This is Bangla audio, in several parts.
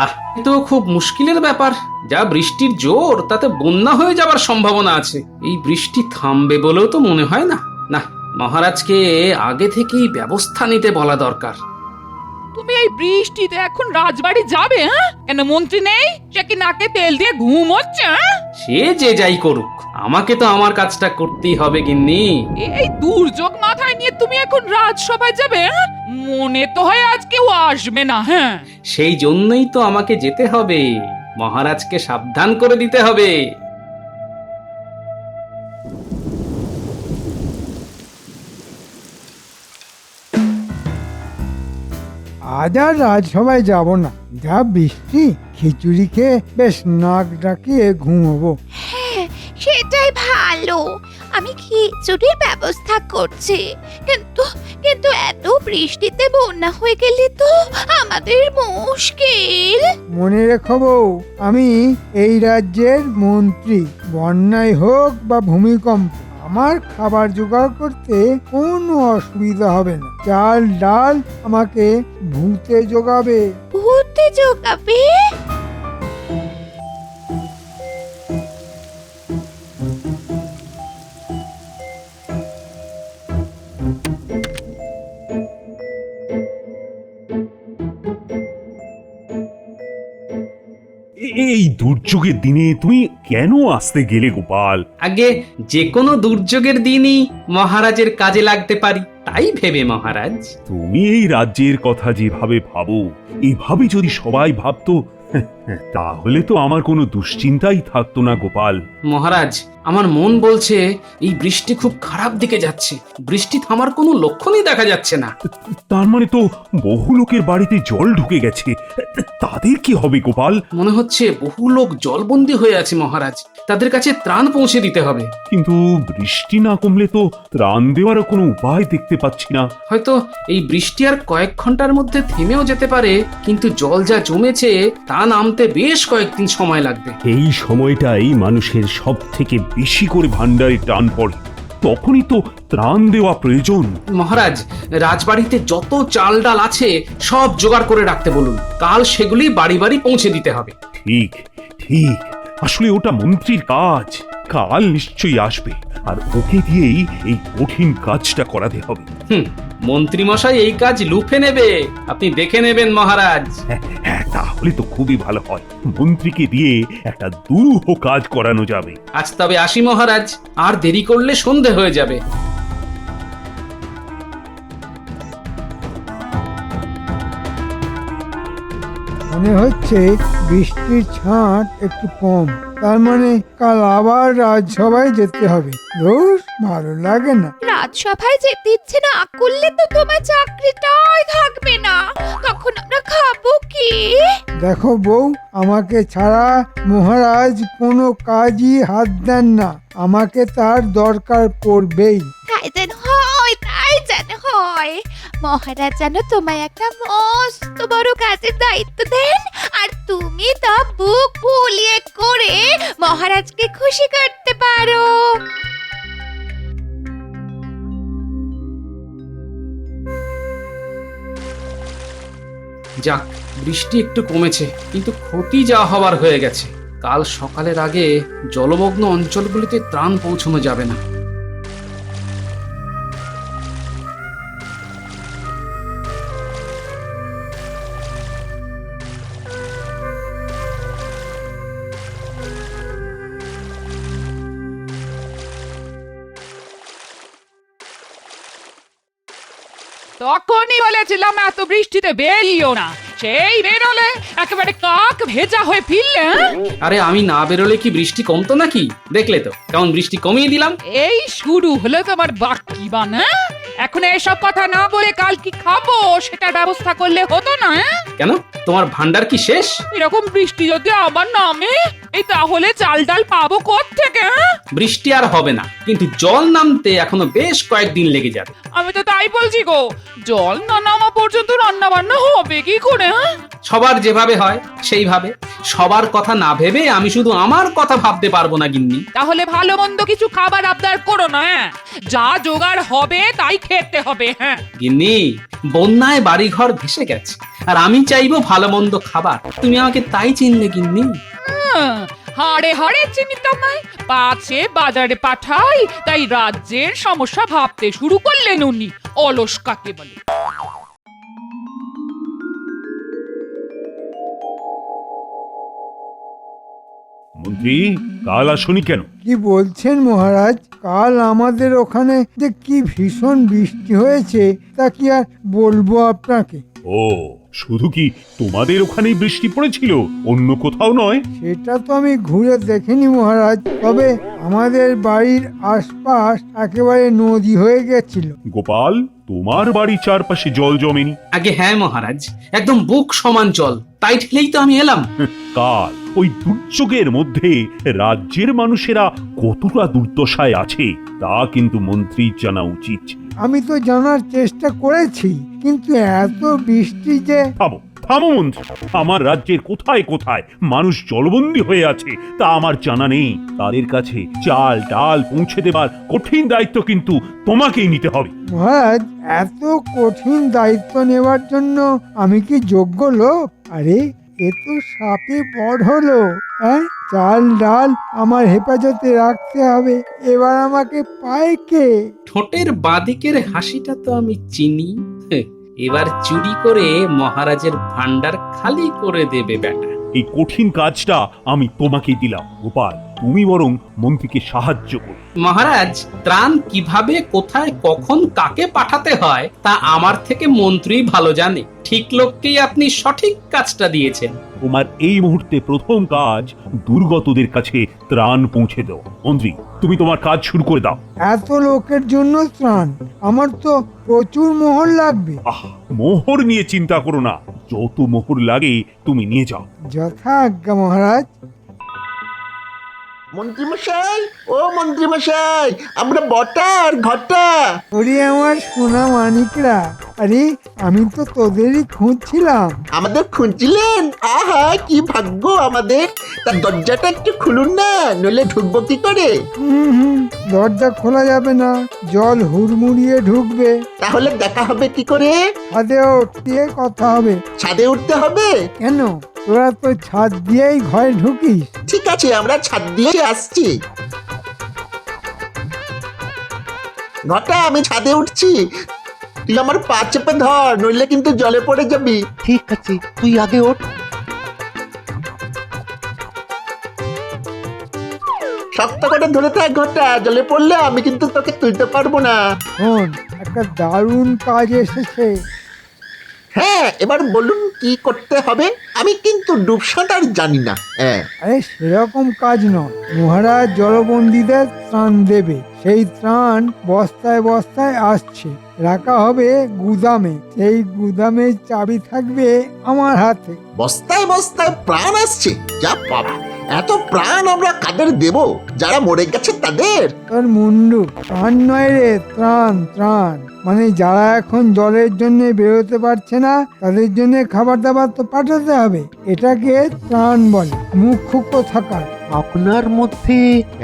আহ, এ তো খুব মুশকিলের ব্যাপার। যা বৃষ্টির জোর, তাতে বন্যা হয়ে যাওয়ার সম্ভাবনা আছে। এই বৃষ্টি থামবে বলেও তো মনে হয় না। না, মহারাজকে আগে থেকেই ব্যবস্থা নিতে বলা দরকার। তুমি এই বৃষ্টিতে এখন রাজবাড়ি যাবে? হ্যাঁ, কেন মন্ত্রী নেই? সে কি নাকে তেল দিয়ে ঘুম হচ্ছে? সে যে যাই করুক, আমাকে তো আমার কাজটা করতেই হবে গিন্নি। এই দুর্যোগ মাথায় নিয়ে তুমি এখন রাজসভায় যাবে? হ্যাঁ? মনে তো হয় আজ কেউ আসবে না। হ্যাঁ, সেই জন্যই তো আমাকে যেতে হবে, মহারাজকে সাবধান করে দিতে হবে। আজ আর রাজসভায় যাব না, যা বৃষ্টি, খিচুড়ি খেয়ে বেশ নাক ডাকিয়ে ঘুমোবো। হ্যাঁ, সেটাই ভালো। আমি খিচুড়ির ব্যবস্থা করছি, কিন্তু কিন্তু এত বৃষ্টিতে বন্যা হয়ে গেলে তো আমাদের মুশকিল। মনে রেখো বউ, আমি এই রাজ্যের মন্ত্রী। বন্যায় হোক বা ভূমিকম্প, আমার খাবার জোগাড় করতে কোনো অসুবিধা হবে না। চাল ডাল আমাকে ভূতে জোগাবে। ভূতে জোগাবে? এই দুর্যোগের দিনে তুমি কেন আসতে গেলে গোপাল? আগে যে কোনো দুর্যোগের দিনই মহারাজের কাজে লাগতে পারি, তাই ভেবে মহারাজ। তুমি এই রাজ্যের কথা যেভাবে ভাবো, এভাবে যদি সবাই ভাবতো, তাহলে তো আমার কোনো দুশ্চিন্তাই থাকতো না গোপাল। মহারাজ, আমার মন বলছে এই বৃষ্টি খুব খারাপ দিকে যাচ্ছে। বৃষ্টি থামার কোনো লক্ষণই দেখা যাচ্ছে না। তার মানে তো বহু লোকের বাড়িতে জল ঢুকে গেছে। তাদের কি হবে গোপাল? মনে হচ্ছে বহু লোক জলবন্দী হয়ে আছে মহারাজ। তাদের কাছে ত্রাণ পৌঁছে দিতে হবে। কিন্তু বৃষ্টি না কমলে তো ত্রাণ দেওয়ারও কোনো উপায় দেখতে পাচ্ছি না। হয়তো এই বৃষ্টি আর কয়েক ঘন্টার মধ্যে থেমেও যেতে পারে, কিন্তু জল যা জমেছে তা নামতে বেশ কয়েকদিন সময় লাগবে। এই সময়টাই মানুষের সব থেকে বেশি করে ভান্ডারে টান পড়ে, তখনই তো ত্রাণ দেওয়া প্রয়োজন। মহারাজ, রাজবাড়িতে যত চাল ডাল আছে সব জোগাড় করে রাখতে বলুন। কাল সেগুলি বাড়ি বাড়ি পৌঁছে দিতে হবে। ঠিক ঠিক, আসলে ওটা মন্ত্রীর কাজ। কাল নিশ্চয়ই আসবে, আর ওকে দিয়েই এই কঠিন কাজটা করাতে হবে। মন্ত্রী মশাই এই কাজ লুফে নেবে, আপনি দেখে নেবেন মহারাজ। হ্যাঁ, তাহলে তো খুবই ভালো হয়। মন্ত্রীকে দিয়ে একটা দুরূহ কাজ করানো যাবে। আজ তবে আসি মহারাজ, আর দেরি করলে সন্ধে হয়ে যাবে। মনে হচ্ছে বৃষ্টির ছাঁট একটু কম, তার মানে কাল আবার রাজসভায় যেতে হবে। ধুর, ভালো লাগে না। রাজসভায় যেতে ইচ্ছে না করলে তো তোমার চাকরিটাই থাকবে না। তখন আমরা খাবো কি? দেখো বউ, আমাকে ছাড়া মহারাজ কোনো কাজই হাত দেন না। আমাকে তার দরকার পড়বেই। তাই যেন হয়, তাই যেন হয়। মহারাজ যেন তোমায় একটা মস্ত বড় কাজের দায়িত্ব দেন, আর তুমি তা বুক ফুলিয়ে করে মহারাজকে খুশি করতে পারো। যাক, বৃষ্টি একটু কমেছে, কিন্তু ক্ষতি যা হবার হয়ে গেছে। কাল সকালের আগে জলমগ্ন অঞ্চলগুলিতে ত্রাণ পৌঁছানো যাবে না। তখনই বলেছিলাম এত বৃষ্টিতে বেরিও না। সেই বেরোলে একেবারে কাক ভেজা হয়ে ফিরলে। হ্যাঁ? আরে আমি না বেরোলে কি বৃষ্টি কমতো নাকি? দেখলে তো কেমন বৃষ্টি কমিয়ে দিলাম। এই শুরু হলো তোমার বাক্যি বান। হ্যাঁ? এখন এসব কথা না বলে কাল কি খাবো সেটার ব্যবস্থা করলে হতো না? হ্যাঁ? কেন, তোমার ভান্ডার কি শেষ? এরকম বৃষ্টি যদি আবার নামে, এই তাহলে চাল ডাল পাবো কোত্থেকে? বৃষ্টি আর হবে না, কিন্তু জল নামতে এখনো বেশ কয়েকদিন লেগে যাবে। আমি তো তাই বলছি গো, জল না নামা পর্যন্ত রান্না বান্না হবে কি করে? হ্যাঁ? সবার যেভাবে হয় সেইভাবে। সবার কথা না ভেবে আমি শুধু আমার কথা ভাবতে পারবো না গিন্নি। তাহলে ভালো মন্দ কিছু খাবার আবদার করো না। হ্যাঁ? যা জোগাড় হবে তাই খেতে হবে। হ্যাঁ, গিন্নি, বন্যায় বাড়িঘর ভেসে গেছে, আর আমি চাইবো ভালো মন্দ খাবার। তুমি আমাকে তাই চিনলে গিন্নি? হাড়ে হাড়ে চিনি তোমায়, পাছে বাজারে পাঠাই তাই রাজ্যের সমস্যা ভাবতে শুরু করলেন উনি। অলস কাকে বলে? মন্ত্রী, কাল আসনি কেন? কি বলছেন মহারাজ? কাল আমাদের ওখানে যে কি ভীষণ বৃষ্টি হয়েছে তা কি আর বলবো আপনাকে। ও, শুধু কি তোমাদের ওখানেই বৃষ্টি পড়েছিল, অন্য কোথাও নয়? সেটা তো আমি ঘুরে দেখিনি মহারাজ, তবে আমাদের বাড়ির আশপাশ একেবারে নদী হয়ে গেছিল। গোপাল, তোমার বাড়ি চারপাশে জল জমেনি? আগে হ্যাঁ মহারাজ, একদম বুক সমান জল, তাই ঠেলেই তো আমি এলাম। কাল ওই দুর্যোগের মধ্যে রাজ্যের মানুষেরা কতটা দুর্দশায় আছে তা কিন্তু মন্ত্রী জানা উচিত ছিল। আমি তো জানার চেষ্টা করেছি, কিন্তু এত বৃষ্টি যে... থামো থামো মন্ত্রী, আমার রাজ্যের কোথায় কোথায় মানুষ জলবন্দী হয়ে আছে তা আমার জানা নেই। তাদের কাছে চাল ডাল পৌঁছে দেবার কঠিন দায়িত্ব কিন্তু তোমাকেই নিতে হবে। মহারাজ, এত কঠিন দায়িত্ব নেওয়ার জন্য আমি কি যোগ্য লোক? আরে এ তো সাপে বড় হলো। হ্যাঁ, চাল ডাল আমার হেফাজতে রাখতে হবে, এবার আমাকে পায় কে? ঠোঁটের বাদিকের হাসিটা তো আমি চিনি। এবার চুরি করে মহারাজের ভান্ডার খালি করে দেবে বেটা। এই কঠিন কাজটা আমি তোমাকেই দিলাম। গোপাল, তুমি বরং মন্ত্রীকে সাহায্য করো। মহারাজ, ত্রাণ কিভাবে কোথায় কখন কাকে পাঠাতে হয় তা আমার থেকে মন্ত্রী ভালো জানে। ঠিক লোককেই আপনি সঠিক কাজটা দিয়েছেন। তোমার এই মুহূর্তে প্রথম কাজ দুর্গতদের কাছে ত্রাণ পৌঁছে দাও। মন্ত্রী, তুমি তোমার কাজ শুরু করে দাও। এত লোকের জন্য ত্রাণ? আমার তো প্রচুর মোহর লাগবে। মোহর নিয়ে চিন্তা করো না, যত মোহর লাগে তুমি নিয়ে যাও। যথা আজ্ঞা মহারাজ। মন্ত্রীমশাই, ও মন্ত্রীমশাই, আমরা বটা আর ঘটা। ওরে আমার সোনা মানিকরা, আরে আমি তো তোদেরই খুঁজছিলাম। আমাদের খুঁজছিলেন? আহা, কি ভাগ্য আমাদের। তার দরজাটা একটু খুলুন না, নইলে ঢুকবো কি করে? দরজা খোলা যাবে না, জল হুড়মুড়িয়ে ঢুকবে। তাহলে দেখা হবে কি করে? ছাদে উঠিয়ে কথা হবে। ছাদে উঠতে হবে? কেন, তোরা তো ছাদ দিয়েই ঘরে ঢুকিস। ঠিক আছে, আমরা ছাদ দিয়ে আসছি। ঘটা, আমি ছাদে উঠছি, তুই আমার পা চেপে ধর, নইলে কিন্তু জলে পড়ে যাবি। ঠিক আছে, তুই আগে ওঠ। শক্ত করে ধরে থাক ঘটা, জলে পড়লে আমি কিন্তু তোকে তুলতে পারবো না। শোন, একটা দারুণ কাজ এসেছে। হ্যাঁ, এবার বলুন কি করতে হবে? আমি কিন্তু ডুব সাঁতার জানি না। হ্যাঁ, আরে সেরকম কাজ নয়, মহারাজ জলবন্দীদের ত্রাণ দেবে। সেই ত্রাণ বস্তায় বস্তায় আসছে, রাখা হবে গুদামে। সেই গুদামের চাবি থাকবে আমার হাতে। বস্তায় বস্তায় প্রাণ আসছে? যা বাবা, এত প্রাণ আমরা কাদের দেব? যারা মরে গেছে তাদের? তোর মুন্ডু, ত্রাণ নয় রে, ত্রাণ ত্রাণ। মানে যারা এখন জলের জন্য বেরোতে পারছে না, তাদের জন্য খাবার দাবার তো পাঠাতে হবে। এটাকে ত্রাণ বলে। মুখ্য কোথাকার। আপনার মধ্যে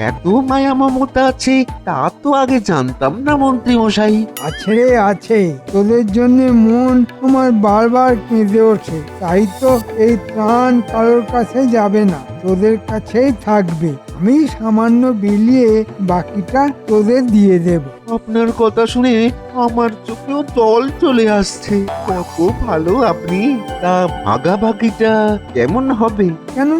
এত মায়া মমতা আছে তা তো আগে জানতাম না মন্ত্রী মশাই। আছে রে আছে, তোদের জন্য মন আমার বারবার কেঁদে ওঠে। তাই তো এই ত্রাণ কারোর কাছে যাবে না, তোদের কাছেই থাকবে। আমি সামান্য বিলিয়ে বাকিটা তোদের দিয়ে দেব। আপনার কথা শুনে আমার চোখেও জল চলে আসছে। কত ভালো আপনি। তা ভাগাভাগিটা কেমন হবে? কেন,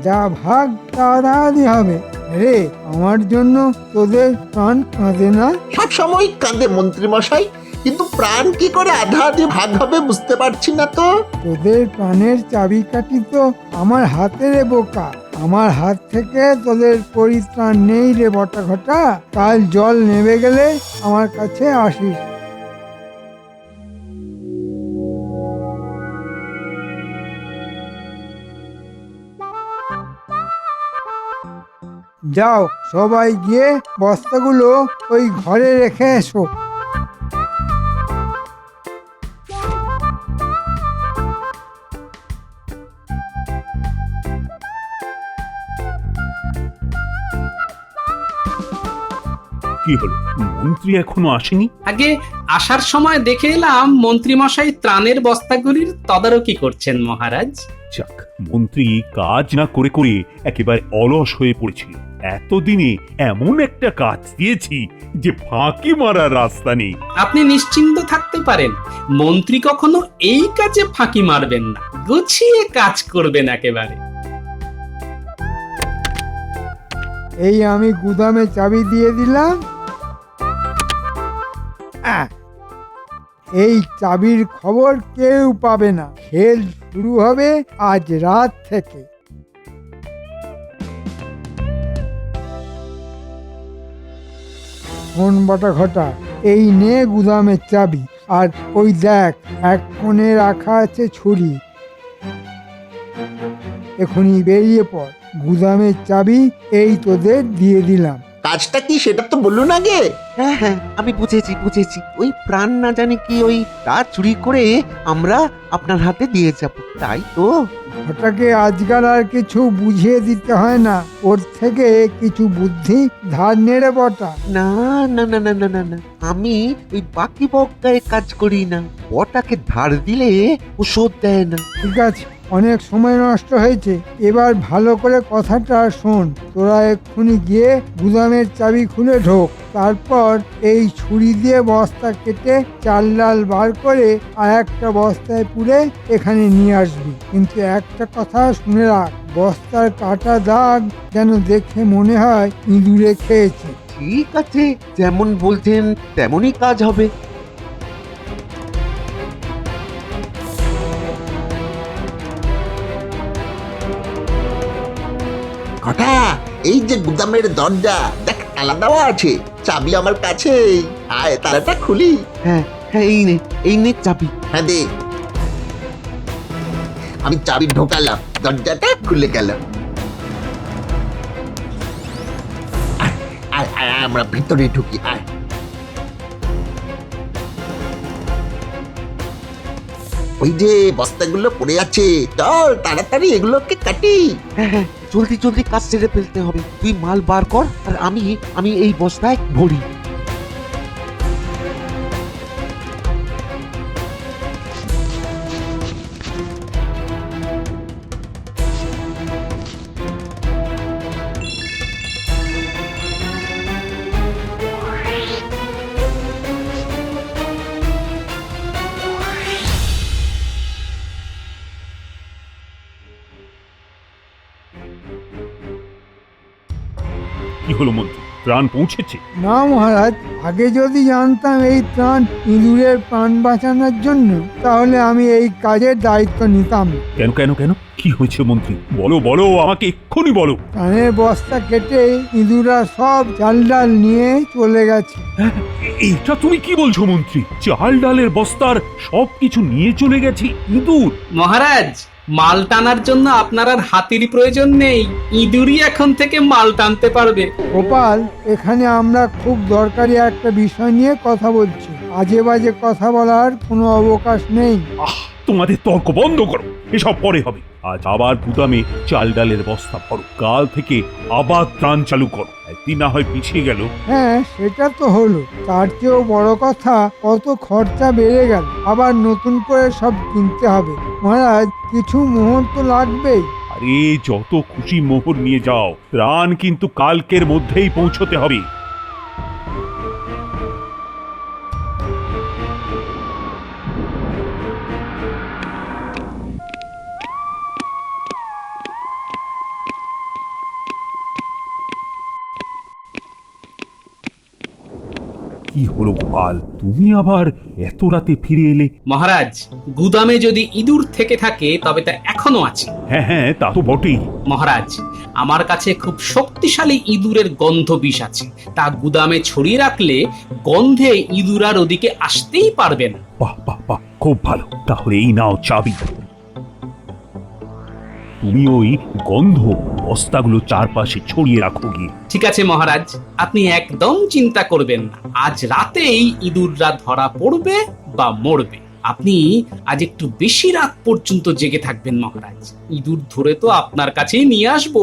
যা ভাগ তা আদায় হবে রে। আমার জন্য তোদের প্রাণ কাঁদে না? সব সময় কাঁদে মন্ত্রী মশাই, কিন্তু প্রাণ কি করে আধা আধি ভাগ হবে বুঝতে পারছি না তো। তোদের প্রাণের চাবিকাঠি তো আমার হাতে রে বোকা। আমার হাত থেকে তোদের পরিত্রাণ নেই রে বটা ঘটা। কাল জল নেমে গেলে আমার কাছে আসিস। যাও, সবাই গিয়ে বস্তাগুলো ওই ঘরে রেখে এসো। কি হলো, মন্ত্রী এখনো আসেনি? আগে আসার সময় দেখে এলাম মন্ত্রীমশাই ত্রাণের বস্তাগুলির তদারকি করছেন মহারাজ। যাক, মন্ত্রী কাজ না করে করে একেবারে অলস হয়ে পড়েছিল। এতদিনে এমন একটা কাজ দিয়েছি যে ফাঁকি মারার রাস্তা নেই। আপনি নিশ্চিন্ত থাকতে পারেন, মন্ত্রী কখনো এই কাজে ফাঁকি মারবেন না, গুছিয়ে কাজ করবেন একেবারে। এই আমি গুদামে চাবি দিয়ে দিলাম। এই চাবির খবর কেউ পাবে না। খেল শুরু হবে আজ রাত থেকে। শোন বটা ঘটা, এই নে গুদামের চাবি, আর ওই দেখ এক কোণে রাখা আছে ছুরি। এখনই বেরিয়ে পড়, গুদামের চাবি এই তোদের দিয়ে দিলাম। কাজটা কি সেটা তো বলুন আগে। হ্যাঁ হ্যাঁ, আমি বুঝেছি। ওই প্রাণ না জানি কি ওই তা চুরি করে আমরা আপনার হাতে দিয়ে যাব, তাই তো? ওটাকে আজকাল আর কিছু বুঝিয়ে দিতে হয় না, ওর থেকে কিছু বুদ্ধি ধার নেড়ে বটা। না না না না না না না, আমি ওই বাকি বক্কায় কাজ করি না। ওটাকে ধার দিলে ও শোধ দেয় না। ঠিক আছে, অনেক সময় নষ্ট হয়েছে, এবার ভালো করে কথাটা শোন। তোরা এক্ষুনি গিয়ে গুদামের চাবি খুলে ঢোক, তারপর এই ছুরি দিয়ে বস্তা কেটে চাল ডাল বার করে আর একটা বস্তায় পুরে এখানে নিয়ে আসবি। কিন্তু একটা কথা শুনে রাখ, বস্তার কাটা দাগ যেন দেখে মনে হয় ইঁদুরে খেয়েছে। ঠিক আছে, যেমন বলছেন তেমনই কাজ হবে। ঘটা, এই যে গুদামের দরজা দেখ তালা দেওয়া আছে, চাবি আমার কাছে। আয় তালাটা খুলি। হ্যাঁ হ্যাঁ, এই নে চাবি। হ্যাঁ দে। আমি চাবি ঢোকালাম, দরজাটা খুলে গেল। আয়, আয়, আয়, আমরা ভিতরে ঢুকি। আয়। ওই যে বস্তাগুলো পড়ে আছে, চল তাড়াতাড়ি এগুলোকে কাটি। হ্যাঁ হ্যাঁ, জলদি কাজ সেরে ফেলতে হবে। তুই মাল বার কর আর আমি এই বস্তায় ভরি। কি হলো মন্ত্রী, প্রাণ পৌঁছেছে? না মহারাজ, আগে যদি জানতাম এই ত্রাণ ইঁদুরের প্রাণ বাঁচানোর জন্য, তাহলে আমি এই কাজের দায়িত্ব নিতাম না। কেন কেন কেন, কি হয়েছে মন্ত্রী? বলো বলো, আমাকে এক্ষুনি বলো। ত্রাণের বস্তা কেটে ইঁদুররা সব চাল ডাল নিয়ে চলে গেছে। এটা তুমি কি বলছো মন্ত্রী? চাল ডালের বস্তার সবকিছু নিয়ে চলে গেছি ইঁদুর? মহারাজ, মাল টানার জন্য আপনার আর হাতির প্রয়োজন নেই, ইঁদুরই এখন থেকে মাল টানতে পারবে। গোপাল, এখানে আমরা খুব দরকারি একটা বিষয় নিয়ে কথা বলছি, আজে বাজে কথা বলার কোনো অবকাশ নেই। তোমাদের তর্ক বন্ধ করো, এসব পরে হবে। আজ আবার গুদামে চাল ডালের বস্তা ভরো, কাল থেকে আবার ত্রাণ চালু করো। একদিন না হয় পিছিয়ে গেল। হ্যাঁ, সেটা তো হলো, তার চেয়েও বড় কথা কত খরচা বেড়ে গেল, আবার নতুন করে সব কিনতে হবে। মহারাজ, কিছু মোহর তো লাগবেই। আরে যত খুশি মোহর নিয়ে যাও, ত্রাণ কিন্তু কালকের মধ্যেই পৌঁছতে হবে। কি হলো গোপাল, তুমি আবার এত রাতে ফিরে এলে? মহারাজ, গুদামে যদি ইঁদুর থেকে থাকে তবে তা এখনো আছে। হ্যাঁ হ্যাঁ, তা তো বটেই। মহারাজ, আমার কাছে খুব শক্তিশালী ইঁদুরের গন্ধ বিষ আছে, তা গুদামে ছড়িয়ে রাখলে গন্ধে ইঁদুর আর ওদিকে আসতেই পারবে না। বাহ বাহ বাহ, খুব ভালো। তাহলে এই নাও চাবি। তুমি ওই গন্ধ বস্তাগুলো চারপাশে ছড়িয়ে রাখো গিয়ে। ঠিক আছে মহারাজ, আপনি একদম চিন্তা করবেন না, আজ রাতেই ইঁদুররা ধরা পড়বে বা মরবে। আপনি আজ একটু বেশি রাত পর্যন্ত জেগে থাকবেন মহারাজ, ইঁদুর ধরে তো আপনার কাছেই নিয়ে আসবো।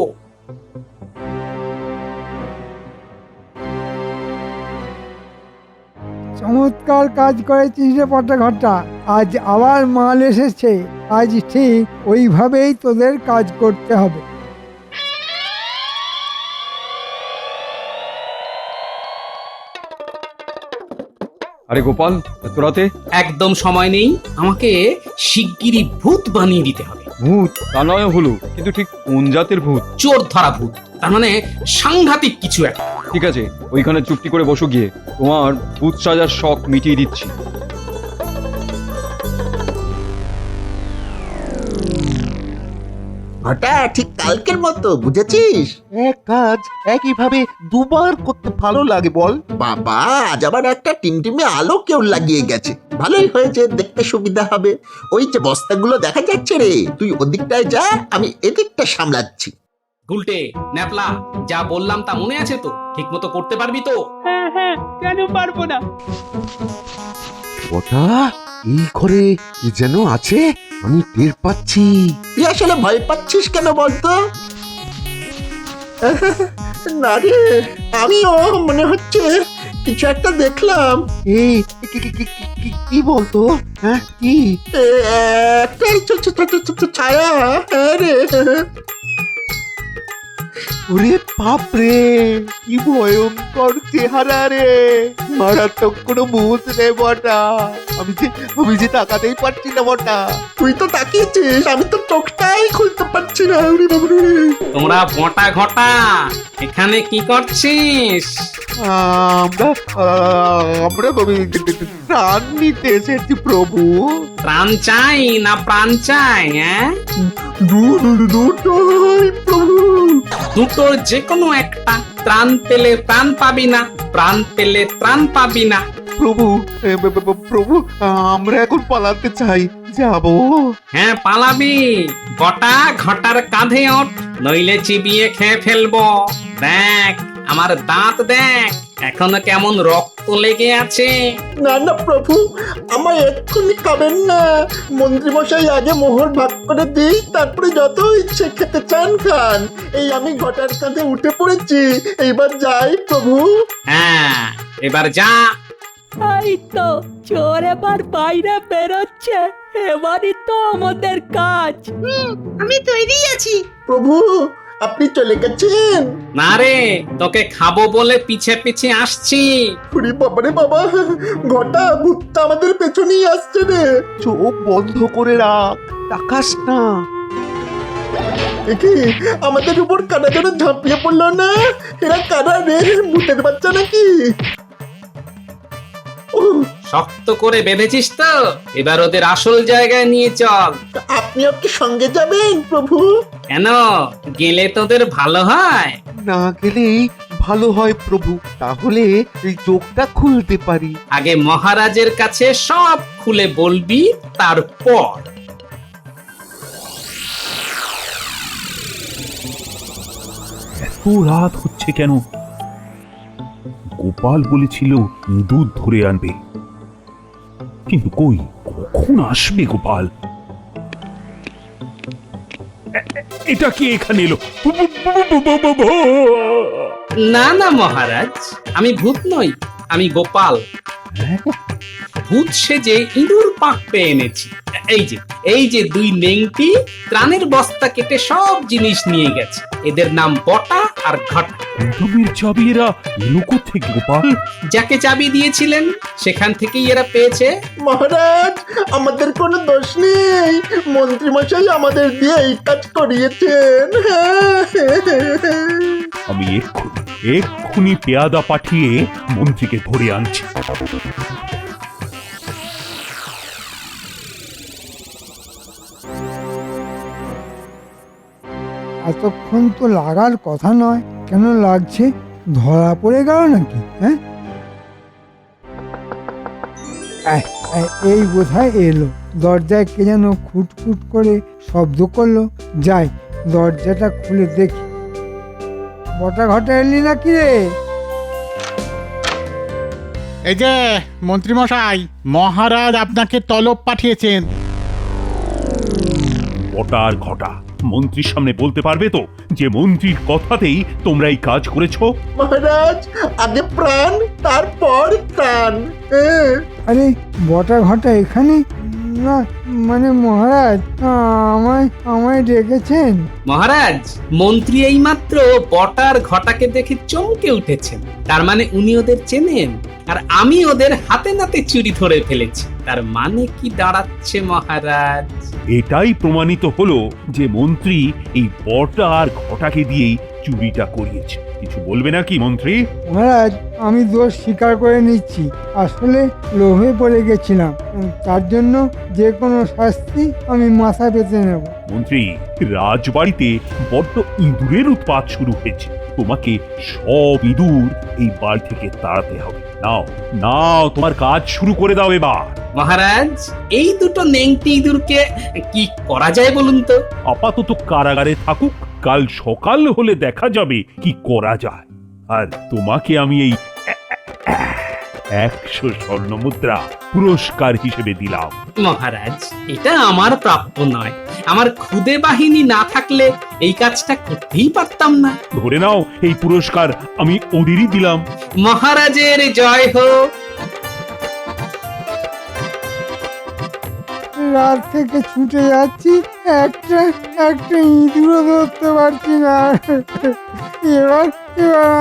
চমৎকার কাজ করেছিস রে পটা ঘটা। আজ আবার মাল এসেছে, আজ ঠিক ওইভাবেই তোদের কাজ করতে হবে। আরে গোপাল, এত রাতে? একদম সময় নেই, আমাকে শিগগিরই ভূত বানিয়ে দিতে হবে। ভূত? তা নয় হলো, কিন্তু ঠিক কোন জাতের ভূত? চোর ধরা ভূত, তার মানে সাংঘাতিক কিছু একটা। ঠিক আছে, ওইখানে চুপটি করে বসো গিয়ে, তোমার ভূত সাজার শখ মিটিয়ে দিচ্ছি। ঘটা ঠিক কালকের মতো, বুঝেছিস? এক কাজ একইভাবে দুবার করতে ভালো লাগে বল। বাবা, আজ আবার একটা টিমটিমে আলো কেউ লাগিয়ে গেছে। ভালোই হয়েছে, দেখতে সুবিধা হবে। ওই যে বস্তাগুলো দেখা যাচ্ছে রে, তুই ওদিকটায় যা, আমি এদিকটা সামলাচ্ছি। গুলটে, ন্যাপলা, যা বললাম তা মনে আছে তো? ঠিক মতো করতে পারবি তো? হ্যাঁ হ্যাঁ, কেন পারবো না? ওটা এই ঘরে কি যেন আছে, আমি টের পাচ্ছি। তুই আসলে ভয় পাচ্ছিস কেন বলতো? না রে, আমিও মনে হচ্ছে কিছু একটা দেখলাম। এই কি বলতো? হ্যাঁ কি? একটা ছায়া। হ্যাঁ রে। ওরে বাপ রে, কি ভয়ঙ্কর চেহারা রে, মারাত্মক কোনো ভূত রে বটা। আমি যে তাকাতেই পারছি না বটা। তুই তো তাকিয়েছিস, আমি তো চোখটাই খুলতে পারছি না। ওরে বাবারে। তোমরা বটা ঘটা এখানে কি করছিস? আমরা প্রাণ নিতে এসেছি প্রভু। প্রাণ চাই না প্রাণ চাই? হ্যাঁ, দুটোই প্রভু। দুটোর যে কোনো একটা। ত্রাণ পেলে প্রাণ পাবি না, প্রাণ পেলে ত্রাণ পাবি না। প্রভু, প্রভু, আমরা এখন পালাতে চাই, যাবো? হ্যাঁ, পালাবি। বটা ঘটার কাঁধে ওঠ, নইলে চিবিয়ে খেয়ে ফেলবো। দেখ আমার দাঁত, দেখ এখনো কেমন রক্ত লেগে আছে। না না প্রভু, আমায় এক্ষুনি খাবেন না। মন্ত্রীমশাই আগে মোহর ভাগ করে দিই, তারপরে যত ইচ্ছে খেতে চান খান। এই আমি ঘটার কাঁধে উঠে পড়েছি, এইবার যাই প্রভু। হ্যাঁ, এবার যা। তাই তো, চোর এবার বাইরে বেরোচ্ছে, এবারই তো আমাদের কাজ। আমি তৈরি আছি। প্রভু, আপনি চলে গেছেন? না রে, তোকে খাবো বলে পিছে পিছে আসছি। ওরে বাবারে বাবা, ঘটা ভূতটা আমাদের পেছনেই আসছে রে। চোখ বন্ধ করে রাখ, তাকাস না। কি আমাদের উপর কারা যেন ঝাঁপিয়ে পড়লো না? এরা কারা রে, ভূতের বাচ্চা নাকি? শক্ত করে বেঁধেছিস তো? এবার ওদের আসল জায়গায় নিয়ে চল। আপনি ওকে সঙ্গে যাবেন প্রভু? কেন, গেলে তোদের ভালো হয়? না গেলেই ভালো হয় প্রভু, তাহলে এই চোখটা খুলতে পারি। আগে মহারাজের কাছে সব খুলে বলবি, তারপর। এত রাত হচ্ছে কেন? গোপাল বলেছিল ইঁদুর ধরে আনবে, কিন্তু কই, কখন আসবে গোপাল? এটা কি এখানে এলো? না না মহারাজ, আমি ভূত নই, আমি গোপাল। ভূত সেজে ইঁদুর পাক পেয়ে এনেছি। এই যে দুই নেংটি ত্রাণের বস্তা কেটে সব জিনিস নিয়ে গেছে। এদের নাম বটা আর ঘটা। গুদামের চাবি এরা এলো কোত্থেকে গোপাল? যাকে চাবি দিয়েছিলেন সেখান থেকেই এরা পেয়েছে। মহারাজ, আমাদের কোনো দোষ নেই, মন্ত্রীমশাই আমাদের দিয়ে এই কাজ করিয়েছেন। আমি এক্ষুনি পেয়াদা পাঠিয়ে মন্ত্রীকে ধরে আনছি। এতক্ষণ তো লাগার কথা নয়, কেন লাগছে? ধরা পড়ে গেল নাকি? হ্যাঁ, এই বোধহয় এলো। দরজায় কে যেন খুটখুট করে শব্দ করলো। যাই, দরজাটা খুলে দেখি। বটা ঘটা এলি নাকি রে? এই যে মন্ত্রীমশাই, মহারাজ আপনাকে তলব পাঠিয়েছেন। বটা আর ঘটা মন্ত্রীর সামনে বলতে পারবে তো যে মন্ত্রীর কথাতেই তোমরা এই কাজ করেছো? মহারাজ, আগে প্রাণ তারপর ত্রাণ, আরে বটা ঘটা এখানে? না মানে মহারাজ, আমায় আমায় ডেকেছেন? মহারাজ, মন্ত্রী এইমাত্র বটার ঘটাকে দেখে চমকে উঠেছেন। তার মানে উনি ওদের চেনেন, আর আমি ওদের হাতে নাতে চুরি ধরে ফেলেছি। তার মানে কি দাঁড়াচ্ছে মহারাজ? এটাই প্রমাণিত হলো যে মন্ত্রী এই বটা আর ঘটাকে দিয়েই চুরিটা করিয়েছে। কিছু বলবে নাকি মন্ত্রী? মহারাজ, আমি দোষ স্বীকার করে নিচ্ছি। আসলে লোভে পড়ে গেছিলাম। তার জন্য যে কোনো শাস্তি আমি মাথা পেতে নেব। মন্ত্রী, রাজবাড়িতে বড্ড ইঁদুরের উৎপাত শুরু হয়েছে। তোমাকে সব ইঁদুর এই বাড়ি থেকে তাড়াতে হবে। নাও নাও, তোমার কাজ শুরু করে দাও এবার। মহারাজ, এই দুটো নেংটি ইঁদুরকে কি করা যায় বলুন তো? আপাতত কারাগারে থাকুক, কাল সকাল হলে দেখা যাবে কি করা যায়। আর তোমাকে আমি এই 100 স্বর্ণ মুদ্রা পুরস্কার হিসেবে দিলাম। মহারাজ, এটা আমার প্রাপ্য নয়। আমার খুদে বাহিনী না থাকলে এই কাজটা করতেই পারতাম না। ধরে নাও, এই পুরস্কার আমি ওদেরই দিলাম। মহারাজের জয় হোক। রাত থেকে ছুটে যাচ্ছি, একটা ইঁদুরও ধরতে পারছি না। এবার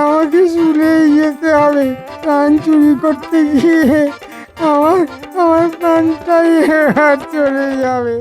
আমাকে শুলেই যেতে হবে। প্রাণ চুরি করতে গিয়ে আমার প্রাণটাই চলে যাবে।